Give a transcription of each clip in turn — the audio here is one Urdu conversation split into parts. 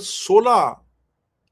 16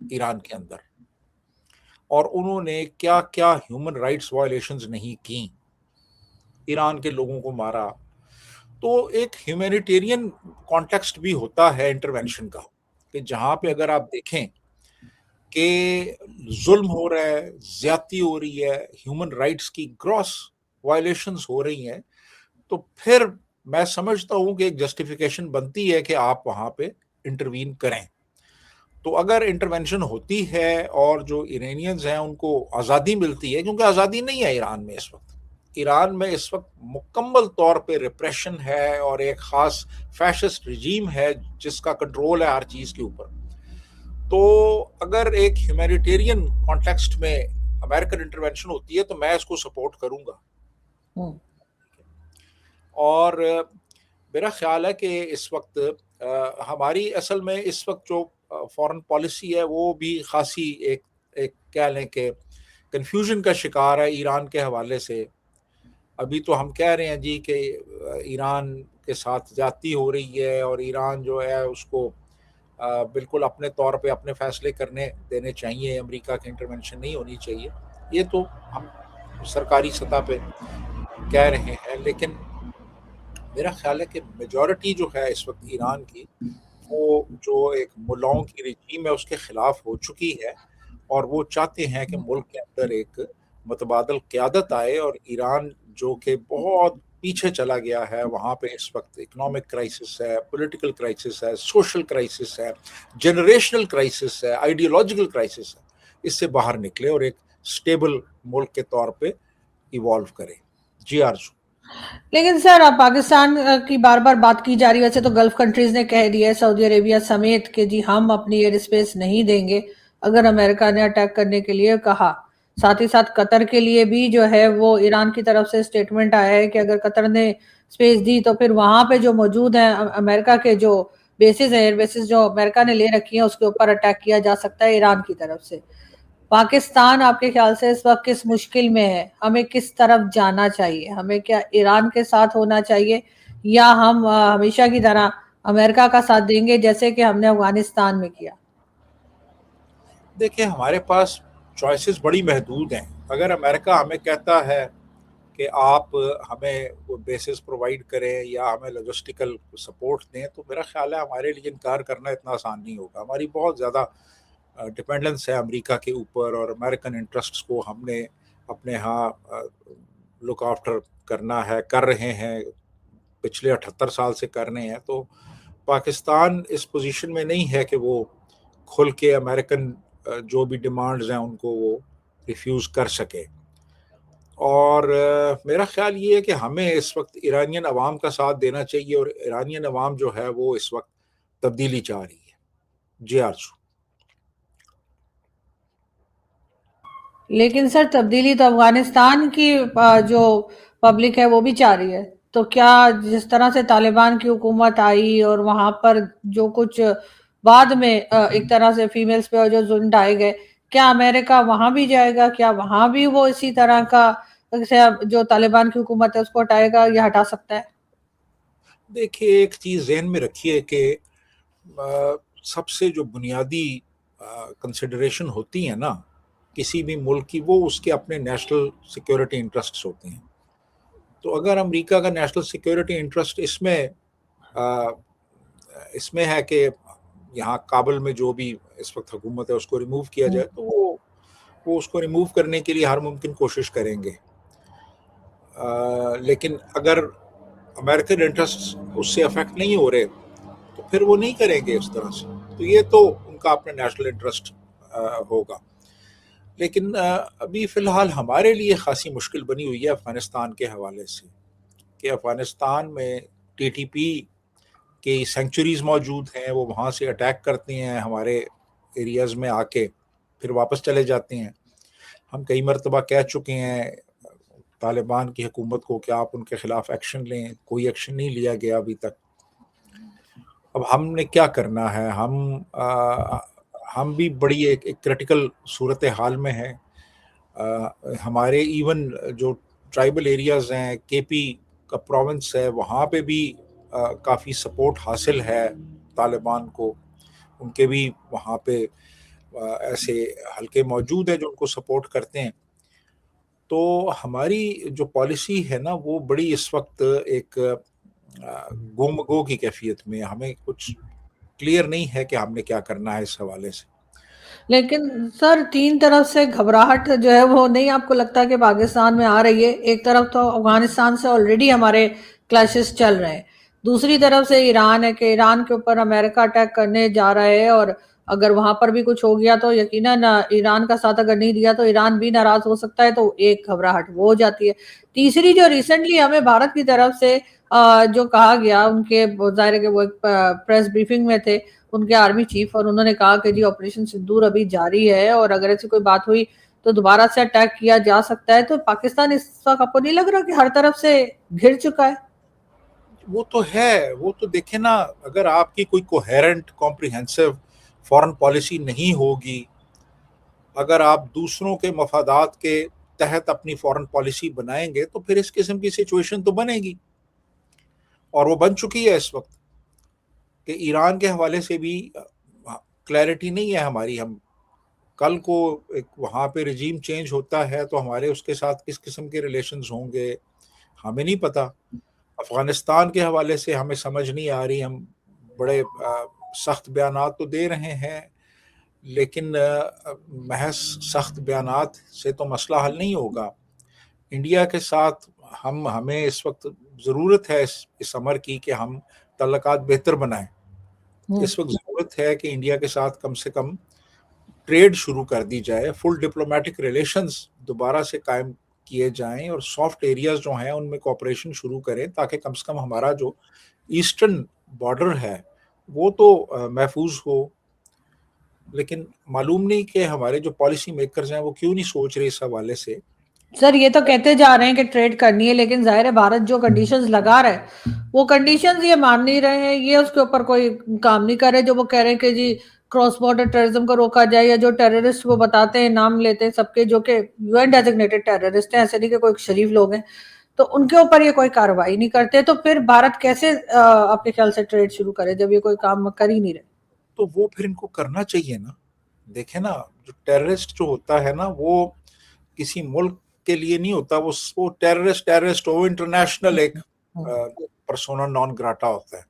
ایران کے اندر، اور انہوں نے کیا کیا ہیومن رائٹس وائلیشنز نہیں کی، ایران کے لوگوں کو مارا. تو ایک ہیومینیٹیرین کانٹیکسٹ بھی ہوتا ہے انٹرونشن کا، کہ جہاں پہ اگر آپ دیکھیں کہ ظلم ہو رہا ہے، زیادتی ہو رہی ہے، ہیومن رائٹس کی گراس وائلیشنز ہو رہی ہیں، تو پھر میں سمجھتا ہوں کہ ایک جسٹیفیکیشن بنتی ہے کہ آپ وہاں پہ انٹروین کریں. تو اگر انٹرونشن ہوتی ہے اور جو ایرانینز ہیں ان کو آزادی ملتی ہے، کیونکہ آزادی نہیں ہے ایران میں اس وقت، ایران میں اس وقت مکمل طور پہ ریپریشن ہے اور ایک خاص فیشسٹ رجیم ہے جس کا کنٹرول ہے ہر چیز کے اوپر. تو اگر ایک ہیومینیٹیرین کانٹیکسٹ میں امریکن انٹرونشن ہوتی ہے تو میں اس کو سپورٹ کروں گا. اور میرا خیال ہے کہ اس وقت ہماری اصل میں اس وقت جو فورن پالیسی ہے وہ بھی خاصی ایک کہہ لیں کہ کنفیوژن کا شکار ہے ایران کے حوالے سے. ابھی تو ہم کہہ رہے ہیں جی کہ ایران کے ساتھ زیادتی ہو رہی ہے اور ایران جو ہے اس کو بالکل اپنے طور پہ اپنے فیصلے کرنے دینے چاہیے، امریکہ کی انٹرونشن نہیں ہونی چاہیے. یہ تو ہم سرکاری سطح پہ کہہ رہے ہیں، لیکن میرا خیال ہے کہ میجورٹی جو ہے اس وقت ایران کی، وہ جو ایک ملاؤں کی رجیم ہے اس کے خلاف ہو چکی ہے، اور وہ چاہتے ہیں کہ ملک کے اندر ایک متبادل قیادت آئے. اور ایران جو کہ بہت پیچھے چلا گیا ہے، وہاں پہ اس وقت اکنامک کرائسس ہے، پولیٹیکل کرائسس ہے، سوشل کرائسس ہے، جنریشنل کرائسس ہے، آئیڈیولوجیکل کرائسس ہے، اس سے باہر نکلے اور ایک سٹیبل ملک کے طور پہ ایوالو کرے. جی آرزو. لیکن سر اب پاکستان کی بار بار بات کی جا رہی ہے، ویسے تو گلف کنٹریز نے کہہ دیا ہے، سعودی عربیہ سمیت، کہ جی ہم اپنی ایئر اسپیس نہیں دیں گے اگر امریکہ نے اٹیک کرنے کے لیے کہا. ساتھ ہی ساتھ قطر کے لیے بھی جو ہے وہ ایران کی طرف سے سٹیٹمنٹ آیا ہے کہ اگر قطر نے اسپیس دی تو پھر وہاں پہ جو موجود ہیں امریکہ کے جو بیسز ہیں، ایئر بیسز جو امریکہ نے لے رکھی ہیں، اس کے اوپر اٹیک کیا جا سکتا ہے ایران کی طرف سے. پاکستان آپ کے خیال سے اس وقت کس مشکل میں ہے؟ ہمیں کس طرف جانا چاہیے؟ ہمیں کیا ایران کے ساتھ ہونا چاہیے، یا ہم ہمیشہ کی طرح امریکہ کا ساتھ دیں گے جیسے کہ ہم نے افغانستان میں کیا؟ دیکھیں، ہمارے پاس چوائسز بڑی محدود ہیں. اگر امریکہ ہمیں کہتا ہے کہ آپ ہمیں وہ بیسز پرووائڈ کریں یا ہمیں لاجسٹیکل سپورٹ دیں، تو میرا خیال ہے ہمارے لیے انکار کرنا اتنا آسان نہیں ہوگا. ہماری بہت زیادہ ڈپینڈنس ہے امریکہ کے اوپر، اور امریکن انٹرسٹس کو ہم نے اپنے ہاں لک آفٹر کرنا ہے، کر رہے ہیں، پچھلے 78 سال سے کر رہے ہیں. تو پاکستان اس پوزیشن میں نہیں ہے کہ وہ کھل کے امریکن جو بھی ڈیمانڈز ہیں ان کو وہ ریفیوز کر سکے. اور میرا خیال یہ ہے کہ ہمیں اس وقت ایرانین عوام کا ساتھ دینا چاہیے، اور ایرانین عوام جو ہے وہ اس وقت تبدیلی چاہ رہی ہے. جی آرزو. لیکن سر تبدیلی تو افغانستان کی جو پبلک ہے وہ بھی چاہ رہی ہے. تو کیا جس طرح سے طالبان کی حکومت آئی اور وہاں پر جو کچھ بعد میں ایک طرح سے فیمیلز پہ جو ظلم ڈھائے گئے، کیا امریکہ وہاں بھی جائے گا؟ کیا وہاں بھی وہ اسی طرح کا جو طالبان کی حکومت ہے اس کو ہٹائے گا یا ہٹا سکتا ہے؟ دیکھیے، ایک چیز ذہن میں رکھیے کہ سب سے جو بنیادی کنسیڈریشن ہوتی ہیں نا کسی بھی ملک کی، وہ اس کے اپنے نیشنل سیکیورٹی انٹرسٹس ہوتے ہیں. تو اگر امریکہ کا نیشنل سیکیورٹی انٹرسٹ اس میں ہے کہ یہاں کابل میں جو بھی اس وقت حکومت ہے اس کو ریموو کیا جائے، تو وہ اس کو ریموو کرنے کے لیے ہر ممکن کوشش کریں گے. لیکن اگر امریکن انٹرسٹ اس سے افیکٹ نہیں ہو رہے تو پھر وہ نہیں کریں گے اس طرح سے. تو یہ تو ان کا اپنا نیشنل انٹرسٹ ہوگا. لیکن ابھی فی الحال ہمارے لیے خاصی مشکل بنی ہوئی ہے افغانستان کے حوالے سے، کہ افغانستان میں ٹی ٹی پی کے سینکچوریز موجود ہیں، وہ وہاں سے اٹیک کرتے ہیں ہمارے ایریاز میں آ کے، پھر واپس چلے جاتے ہیں. ہم کئی مرتبہ کہہ چکے ہیں طالبان کی حکومت کو کہ آپ ان کے خلاف ایکشن لیں، کوئی ایکشن نہیں لیا گیا ابھی تک. اب ہم نے کیا کرنا ہے؟ ہم بھی بڑی ایک کرٹیکل صورت حال میں ہیں. ہمارے ایون جو ٹرائبل ایریاز ہیں، کے پی کا پروونس ہے، وہاں پہ بھی کافی سپورٹ حاصل ہے طالبان کو. ان کے بھی وہاں پہ ایسے حلقے موجود ہیں جو ان کو سپورٹ کرتے ہیں. تو ہماری جو پالیسی ہے نا وہ بڑی اس وقت ایک گم گو کی کیفیت میں، ہمیں کچھ کلیئر نہیں ہے کہ ہم نے کیا کرنا ہے اس حوالے سے. لیکن سر تین طرف سے گھبراہٹ جو ہے وہ نہیں آپ کو لگتا کہ پاکستان میں آ رہی ہے؟ ایک طرف تو افغانستان سے آلریڈی ہمارے کلیشز چل رہے ہیں، دوسری طرف سے ایران ہے کہ ایران کے اوپر امریکہ اٹیک کرنے جا رہا ہے، اور اگر وہاں پر بھی کچھ ہو گیا تو یقیناً ایران کا ساتھ اگر نہیں دیا تو ایران بھی ناراض ہو سکتا ہے، تو ایک گھبراہٹ وہ ہو جاتی ہے. تیسری جو ریسنٹلی ہمیں بھارت کی طرف سے جو کہا گیا، ان کے ظاہر ہے کہ وہ ایک پریس بریفنگ میں تھے ان کے آرمی چیف، اور انہوں نے کہا کہ جی آپریشن سندور ابھی جاری ہے اور اگر ایسی کوئی بات ہوئی تو دوبارہ سے اٹیک کیا جا سکتا ہے. تو پاکستان اس وقت آپ کو نہیں لگ رہا کہ ہر طرف سے گھر چکا ہے؟ وہ تو ہے، وہ تو دیکھیں نا، اگر آپ کی کوئی کوہیرنٹ کمپریہنسو فورن پالیسی نہیں ہوگی، اگر آپ دوسروں کے مفادات کے تحت اپنی فورن پالیسی بنائیں گے تو پھر اس قسم کی سچویشن تو بنے گی، اور وہ بن چکی ہے اس وقت. کہ ایران کے حوالے سے بھی کلیئرٹی نہیں ہے ہماری. ہم کل کو ایک وہاں پہ رجیم چینج ہوتا ہے تو ہمارے اس کے ساتھ کس قسم کے ریلیشنز ہوں گے ہمیں نہیں پتا. افغانستان کے حوالے سے ہمیں سمجھ نہیں آ رہی. ہم بڑے سخت بیانات تو دے رہے ہیں، لیکن محض سخت بیانات سے تو مسئلہ حل نہیں ہوگا. انڈیا کے ساتھ ہمیں اس وقت ضرورت ہے اس امر کی کہ ہم تعلقات بہتر بنائیں. اس وقت ضرورت ہے کہ انڈیا کے ساتھ کم سے کم ٹریڈ شروع کر دی جائے، فل ڈپلومیٹک ریلیشنز دوبارہ سے قائم کیے جائیں، اور سافٹ ایریاز جو ہیں ان میں کوآپریشن شروع کریں تاکہ کم سے کم ہمارا جو ایسٹرن بارڈر ہے وہ تو محفوظ ہو. لیکن معلوم نہیں کہ ہمارے جو پالیسی میکرز ہیں وہ کیوں نہیں سوچ رہے اس حوالے سے. سر یہ تو کہتے جا رہے ہیں کہ ٹریڈ کرنی ہے، لیکن ظاہر ہے بھارت جو کنڈیشنز لگا رہا ہے وہ کنڈیشنز یہ مان نہیں رہے ہیں، یہ اس کے اوپر کوئی کام نہیں کر رہے. جو وہ کہہ رہے ہیں کہ جی کراس بارڈر ٹیررزم کو روکا جائے، یا جو ٹیررسٹ وہ بتاتے ہیں نام لیتے ہیں سب کے جو کہ یو این ڈیزگنیٹڈ ٹیررسٹ ہیں، ایسے نہیں کہ کوئی شریف لوگ ہیں، تو ان کے اوپر یہ کوئی کارروائی نہیں کرتے. تو پھر بھارت کیسے آپ کے خیال سے ٹریڈ شروع کرے جب یہ کوئی کام کر ہی نہیں رہے؟ تو وہ پھر ان کو کرنا چاہیے نا. دیکھیں نا، جو ٹیررسٹ جو ہوتا ہے نا وہ کسی ملک کے لیے نہیں ہوتا، وہ ٹیررسٹ وہ انٹرنیشنل ایک پرسونا نان گراٹا ہوتا ہے.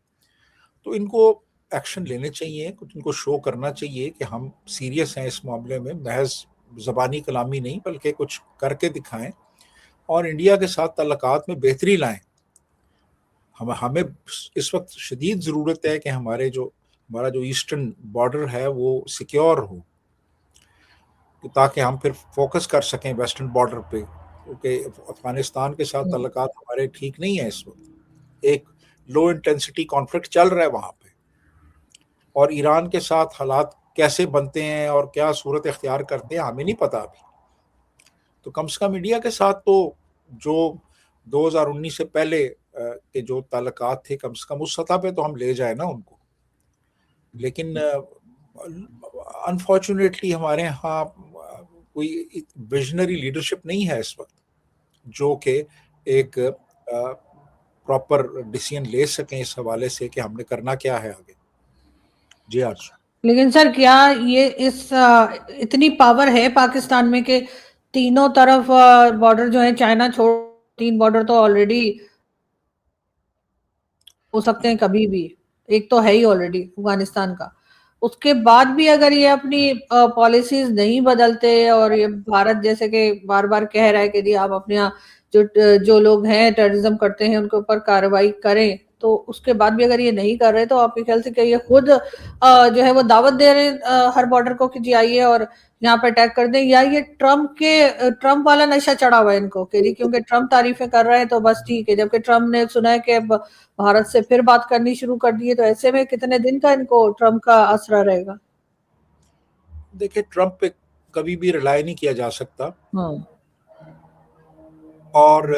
تو ان کو ایکشن لینے چاہیے، کچھ ان کو شو کرنا چاہیے کہ ہم سیریس ہیں اس معاملے میں، محض زبانی کلامی نہیں بلکہ کچھ کر کے دکھائیں اور انڈیا کے ساتھ تعلقات میں بہتری لائیں. ہمیں اس وقت شدید ضرورت ہے کہ ہمارا جو ایسٹرن بارڈر ہے وہ سیکیور ہو، تاکہ ہم پھر فوکس کر سکیں ویسٹرن بارڈر پہ، کیونکہ افغانستان کے ساتھ تعلقات ہمارے ٹھیک نہیں ہیں اس وقت. ایک لو انٹینسٹی کانفلکٹ چل رہا ہے وہاں پہ، اور ایران کے ساتھ حالات کیسے بنتے ہیں اور کیا صورت اختیار کرتے ہیں ہمیں نہیں پتا ابھی. تو کم سے کم انڈیا کے ساتھ تو جو 2019 سے پہلے کے جو تعلقات تھے کم سے کم اس سطح پہ تو ہم لے جائیں نا ان کو. لیکن انفارچونیٹلی ہمارے ہاں کوئی ویژنری لیڈرشپ نہیں ہے اس وقت جو کہ ایک پراپر ڈیسیژن لے سکیں اس حوالے سے کہ ہم نے کرنا کیا ہے آگے. جی آج لیکن سر کیا یہ اتنی پاور ہے پاکستان میں کہ تینوں طرف بارڈر جو ہے چائنا چھوڑ، 3 بارڈر تو آلریڈی ہو سکتے ہیں کبھی بھی، ایک تو ہے ہی آلریڈی افغانستان کا، اس کے بعد بھی اگر یہ اپنی پالیسیز نہیں بدلتے اور یہ بھارت جیسے کہ بار بار کہہ رہا ہے کہ جی آپ اپنے یہاں جو لوگ ہیں ٹیررزم کرتے ہیں ان کے اوپر کارروائی کریں، تو اس کے بعد بھی اگر یہ نہیں کر رہے تو آپ کے خیال سے کہ یہ خود جو ہے وہ دعوت دے رہے ہیں ہر بارڈر کو کہ جی آئیے اور یہاں پہ اٹیک کر دیں، یا یہ ٹرمپ والا نشہ چڑھا ہوا ہے ان کو کہ جی کیونکہ ٹرمپ تعریفیں کر رہے ہیں تو بس ٹھیک ہے، جبکہ ٹرمپ نے سنا ہے کہ اب بھارت سے پھر بات کرنی شروع کر دی ہے، تو ایسے میں کتنے دن کا ان کو ٹرمپ کا آسرا رہے گا؟ دیکھیں، ٹرمپ پہ کبھی بھی ریلائی نہیں کیا جا سکتا. اور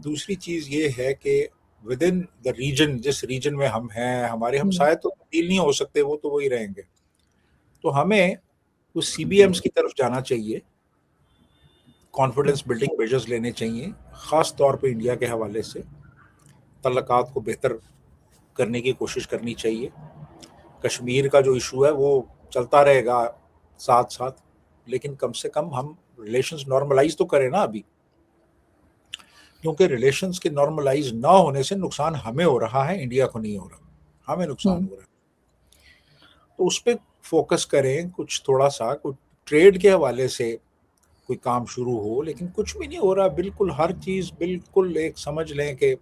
دوسری چیز یہ ہے کہ ود ان دا ریجن، جس ریجن میں ہم ہیں ہمارے ہمسائے تو تبدیل نہیں ہو سکتے، وہ تو وہی رہیں گے. تو ہمیں کچھ سی بی ایمز کی طرف جانا چاہیے، کانفیڈنس بلڈنگ میجرز لینے چاہیے، خاص طور پہ انڈیا کے حوالے سے تعلقات کو بہتر کرنے کی کوشش کرنی چاہیے. کشمیر کا جو ایشو ہے وہ چلتا رہے گا ساتھ ساتھ، لیکن کم سے کم ہم ریلیشنز نارملائز تو کریں نا ابھی، کیونکہ ریلیشنز کے نارملائز نہ ہونے سے نقصان ہمیں ہو رہا ہے، انڈیا کو نہیں ہو رہا، ہمیں نقصان ہو رہا ہے. تو اس پہ فوکس کریں، کچھ تھوڑا سا کچھ ٹریڈ کے حوالے سے کوئی کام شروع ہو، لیکن کچھ بھی نہیں ہو رہا. بالکل ہر چیز بالکل ایک سمجھ لیں کہ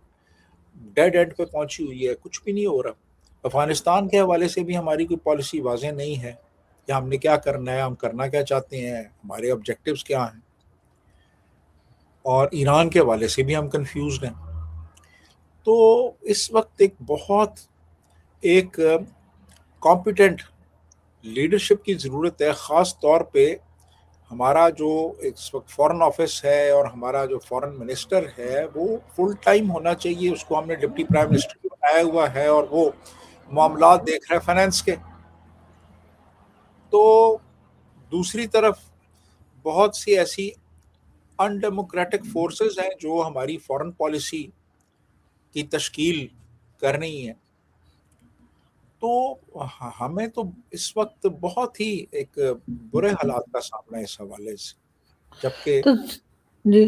ڈیڈ اینڈ پہ پہنچی ہوئی ہے، کچھ بھی نہیں ہو رہا. افغانستان کے حوالے سے بھی ہماری کوئی پالیسی واضح نہیں ہے کہ ہم نے کیا کرنا ہے، ہم کرنا کیا چاہتے ہیں، ہمارے آبجیکٹیوز کیا ہیں. اور ایران کے حوالے سے بھی ہم کنفیوزڈ ہیں. تو اس وقت ایک بہت ایک کمپیٹنٹ لیڈرشپ کی ضرورت ہے. خاص طور پہ ہمارا جو اس وقت فورن آفس ہے اور ہمارا جو فورن منسٹر ہے وہ فل ٹائم ہونا چاہیے. اس کو ہم نے ڈپٹی پرائم منسٹر بنایا ہوا ہے اور وہ معاملات دیکھ رہے ہیں فائنانس کے. تو دوسری طرف بہت سی ایسی ان ڈیموکریٹک فورسز ہیں جو ہماری فورن پالیسی کی تشکیل کر رہی ہیں. تو ہمیں تو اس وقت بہت ہی ایک برے حالات کا سامنا ہے اس حوالے سے، جبکہ تو جی،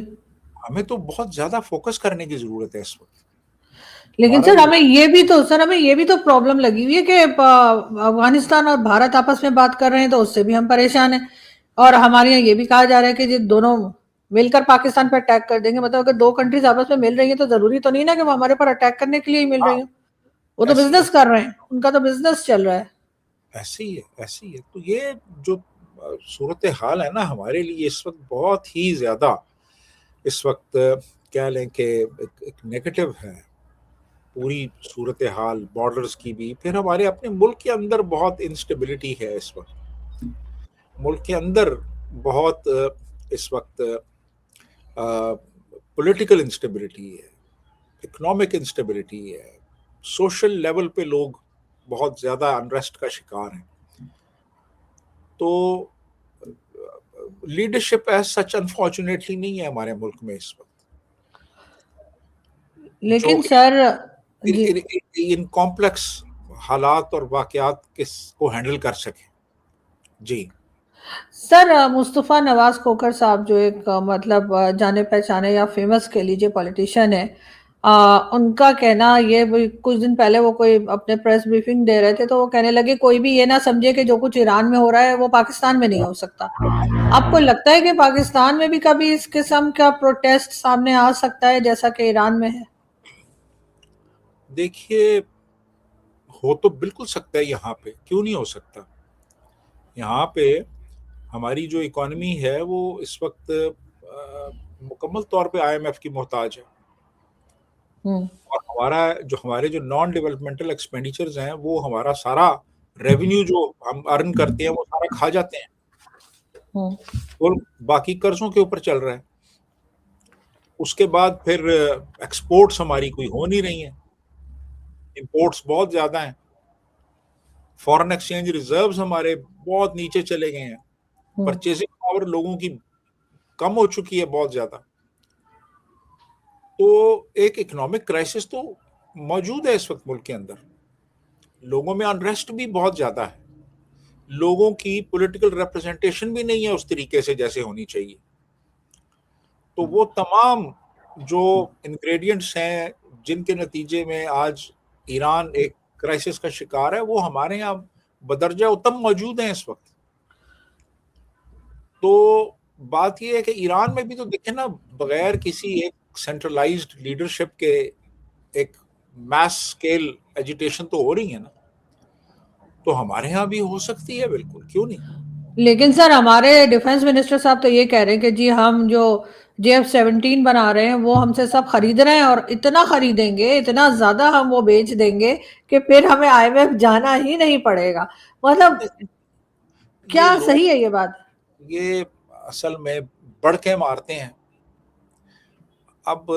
ہمیں تو بہت زیادہ فوکس کرنے کی ضرورت ہے اس وقت. لیکن ہمارا سر جو ہمیں یہ بھی تو پرابلم لگی ہوئی ہے کہ افغانستان اور بھارت آپس میں بات کر رہے ہیں تو اس سے بھی ہم پریشان ہیں، اور ہمارے یہاں یہ بھی کہا جا رہا ہے کہ یہ دونوں مل کر پاکستان پہ اٹیک کر دیں گے. مطلب اگر دو کنٹریز آپس میں مل رہی ہیں تو ضروری تو نہیں نا کہ وہ ہمارے پر اٹیک کرنے کے لیے ہی مل ہاں رہی ہوں. وہ تو ایسی بزنس کر رہے ہیں، ان کا تو بزنس چل رہا ہے. ایسی ہے ایسی ہے. تو یہ جو صورت حال ہے نا ہمارے لیے اس وقت بہت ہی زیادہ اس وقت کہہ لیں کہ ایک نیگیٹو ہے پوری صورت حال بارڈرز کی بھی. پھر ہمارے اپنے ملک کے اندر بہت انسٹیبلٹی ہے اس وقت. ملک کے اندر بہت اس وقت پولیٹیکل انسٹیبلٹی ہے، اکنامک انسٹیبلٹی ہے، سوشل لیول پہ لوگ بہت زیادہ انریسٹ کا شکار ہیں. تو لیڈرشپ ایز سچ انفارچونیٹلی نہیں ہے ہمارے ملک میں اس وقت جو لیکن سر جی ان کمپلیکس حالات اور واقعات کو ہینڈل کر سکے. جی سر، مصطفیٰ نواز کھوکھر صاحب جو ایک مطلب جانے پہچانے یا فیمس کہہ لیجیے پولیٹیشین ہے، ان کا کہنا یہ کچھ دن پہلے وہ کوئی اپنے پریس بریفنگ دے رہے تھے تو وہ کہنے لگے کوئی بھی یہ نہ سمجھے کہ جو کچھ ایران میں ہو رہا ہے وہ پاکستان میں نہیں ہو سکتا. آپ کو لگتا ہے کہ پاکستان میں بھی کبھی اس قسم کا پروٹیسٹ سامنے آ سکتا ہے جیسا کہ ایران میں ہے؟ دیکھیے ہو تو بالکل سکتا ہے، یہاں پہ کیوں نہیں ہو سکتا. یہاں پہ ہماری جو اکانومی ہے وہ اس وقت مکمل طور پہ آئی ایم ایف کی محتاج ہے. اور ہمارے جو نان ڈیولپمنٹل ایکسپینڈیچرز ہیں وہ ہمارا سارا ریونیو جو ہم ارن کرتے ہیں وہ سارا کھا جاتے ہیں اور باقی قرضوں کے اوپر چل رہا ہے. اس کے بعد پھر ایکسپورٹس ہماری کوئی ہو نہیں رہی ہیں، امپورٹس بہت زیادہ ہیں، فورن ایکسچینج ریزروز ہمارے بہت نیچے چلے گئے ہیں، پرچیزنگ پاور لوگوں کی کم ہو چکی ہے بہت زیادہ. تو ایک اکنامک کرائسس تو موجود ہے اس وقت ملک کے اندر. لوگوں میں انریسٹ بھی بہت زیادہ ہے، لوگوں کی پولیٹیکل ریپرزنٹیشن بھی نہیں ہے اس طریقے سے جیسے ہونی چاہیے. تو وہ تمام جو انگریڈینٹس ہیں جن کے نتیجے میں آج ایران ایک کرائسس کا شکار ہے وہ ہمارے یہاں بدرجہ اتم موجود ہیں اس وقت. تو بات یہ ہے کہ ایران میں بھی تو دیکھیں نا بغیر کسی ایک سینٹرلائزڈ لیڈرشپ کے ایک میس اسکیل ایجیٹیشن تو ہو رہی ہے نا. تو ہمارے ہاں بھی ہو سکتی ہے، بالکل کیوں نہیں. لیکن سر ہمارے ڈیفنس منسٹر صاحب تو یہ کہہ رہے ہیں کہ جی ہم جو JF-17 بنا رہے ہیں وہ ہم سے سب خرید رہے ہیں اور اتنا خریدیں گے، اتنا زیادہ ہم وہ بیچ دیں گے کہ پھر ہمیں IMF جانا ہی نہیں پڑے گا. مطلب کیا یہ لوگ صحیح ہے یہ بات؟ یہ اصل میں بڑھ کے مارتے ہیں. اب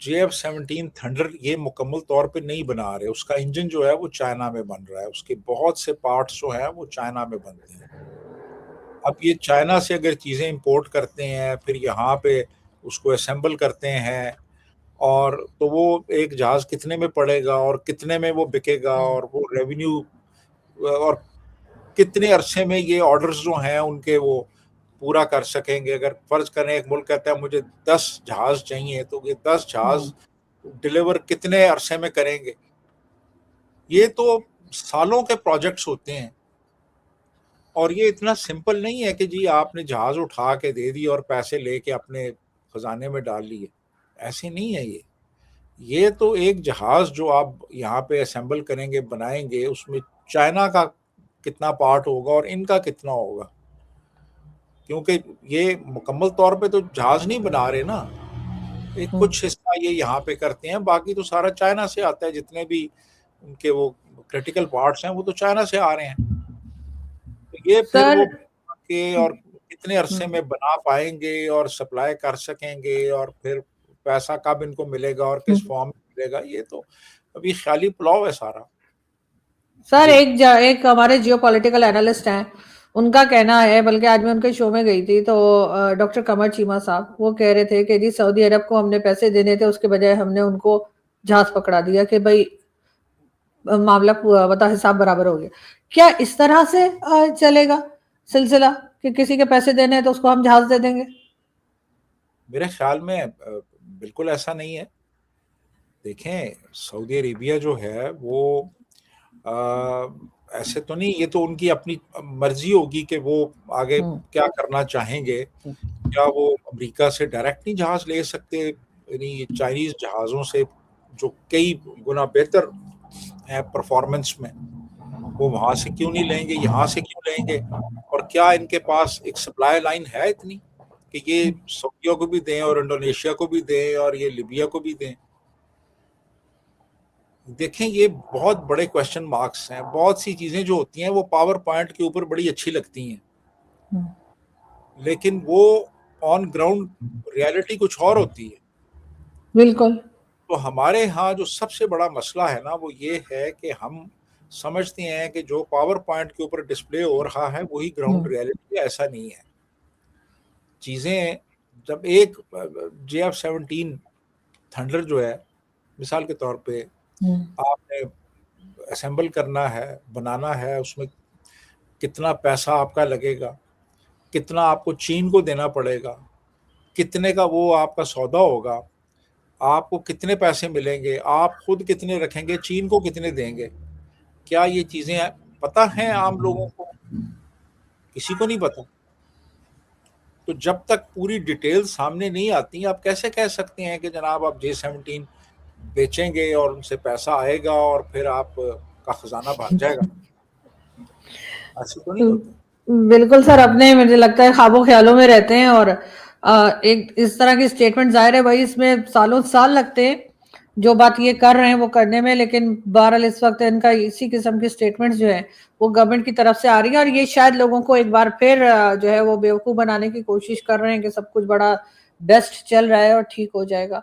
JF-17 تھنڈر یہ مکمل طور پہ نہیں بنا رہے، اس کا انجن جو ہے وہ چائنا میں بن رہا ہے، اس کے بہت سے پارٹس جو ہیں وہ چائنا میں بنتے ہیں. اب یہ چائنا سے اگر چیزیں امپورٹ کرتے ہیں پھر یہاں پہ اس کو اسمبل کرتے ہیں اور تو وہ ایک جہاز کتنے میں پڑے گا اور کتنے میں وہ بکے گا اور وہ ریونیو اور کتنے عرصے میں یہ آرڈرز جو ہیں ان کے وہ پورا کر سکیں گے. اگر فرض کریں ایک ملک کہتا ہے مجھے 10 جہاز چاہیے تو یہ 10 جہاز ڈیلیور کتنے عرصے میں کریں گے. یہ تو سالوں کے پروجیکٹس ہوتے ہیں اور یہ اتنا سمپل نہیں ہے کہ جی آپ نے جہاز اٹھا کے دے دی اور پیسے لے کے اپنے خزانے میں ڈال لیے. ایسے نہیں ہے. یہ تو ایک جہاز جو آپ یہاں پہ اسمبل کریں گے بنائیں گے اس میں چائنا کا کتنا پارٹ ہوگا اور ان کا کتنا ہوگا, کیونکہ یہ مکمل طور پہ تو جہاز نہیں بنا رہے نا, ایک کچھ حصہ یہ یہاں پہ کرتے ہیں, باقی تو سارا چائنا سے آتا ہے. جتنے بھی ان کے وہ کریٹیکل پارٹس ہیں وہ تو چائنا سے آ رہے ہیں. تو یہ پھر وہ اور کتنے عرصے میں بنا پائیں گے اور سپلائی کر سکیں گے اور پھر پیسہ کب ان کو ملے گا اور کس فارم میں ملے گا, یہ تو ابھی خیالی پلاؤ ہے سارا. سر ایک ہمارے جیو پولیٹیکل اینالسٹ ہیں, ان کا کہنا ہے, بلکہ آج میں ان کے شو میں گئی تھی تو ڈاکٹر قمر چیمہ صاحب وہ کہہ رہے تھے کہ جی سعودی عرب کو ہم نے پیسے دینے تھے, اس کے بجائے ہم نے ان کو جہاز پکڑا دیا کہ بھائی معاملہ بتا حساب برابر ہو گیا. کیا اس طرح سے چلے گا سلسلہ کہ کسی کے پیسے دینے ہیں تو اس کو ہم جہاز دے دیں گے؟ میرے خیال میں بالکل ایسا نہیں ہے. دیکھیں سعودی عربیہ جو ہے وہ ایسے تو نہیں, یہ تو ان کی اپنی مرضی ہوگی کہ وہ آگے کیا کرنا چاہیں گے. کیا وہ امریکہ سے ڈائریکٹ نہیں جہاز لے سکتے, یعنی چائنیز جہازوں سے جو کئی گنا بہتر ہیں پرفارمنس میں, وہ وہاں سے کیوں نہیں لیں گے, یہاں سے کیوں لیں گے؟ اور کیا ان کے پاس ایک سپلائی لائن ہے اتنی کہ یہ سعودیوں کو بھی دیں اور انڈونیشیا کو بھی دیں اور یہ لیبیا کو بھی دیں؟ دیکھیں یہ بہت بڑے کویسچن مارکس ہیں. بہت سی چیزیں جو ہوتی ہیں وہ پاور پوائنٹ کے اوپر بڑی اچھی لگتی ہیں, لیکن وہ آن گراؤنڈ ریالٹی کچھ اور ہوتی ہے. بالکل. تو ہمارے ہاں جو سب سے بڑا مسئلہ ہے نا وہ یہ ہے کہ ہم سمجھتے ہیں کہ جو پاور پوائنٹ کے اوپر ڈسپلے ہو رہا ہے وہی گراؤنڈ ریالٹی. ایسا نہیں ہے. چیزیں جب ایک JF-17 تھنڈر جو ہے مثال کے طور پہ آپ نے اسمبل کرنا ہے, بنانا ہے, اس میں کتنا پیسہ آپ کا لگے گا, کتنا آپ کو چین کو دینا پڑے گا, کتنے کا وہ آپ کا سودا ہوگا, آپ کو کتنے پیسے ملیں گے, آپ خود کتنے رکھیں گے, چین کو کتنے دیں گے. کیا یہ چیزیں پتہ ہیں عام لوگوں کو؟ کسی کو نہیں پتہ. تو جب تک پوری ڈیٹیل سامنے نہیں آتی آپ کیسے کہہ سکتے ہیں کہ جناب آپ J-17 بیچیں گے اور ان سے پیسہ آئے گا اور پھر آپ کا خزانہ بھر جائے گا؟ ایسے تو نہیں ہوتا. بالکل سر, اپنے مجھے لگتا ہے خوابوں خیالوں میں رہتے ہیں, اور ایک اس طرح کی سٹیٹمنٹ ظاہر ہے بھائی اس میں سالوں سال لگتے ہیں جو بات یہ کر رہے ہیں وہ کرنے میں, لیکن بہرحال اس وقت ان کا اسی قسم کی سٹیٹمنٹ جو ہے وہ گورنمنٹ کی طرف سے آ رہی ہے, اور یہ شاید لوگوں کو ایک بار پھر جو ہے وہ بیوقوف بنانے کی کوشش کر رہے ہیں کہ سب کچھ بڑا بیسٹ چل رہا ہے اور ٹھیک ہو جائے گا.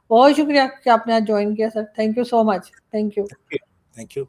بہت شکریہ کہ آپ نے آج جوائن کیا sir. Thank you so much. Thank you.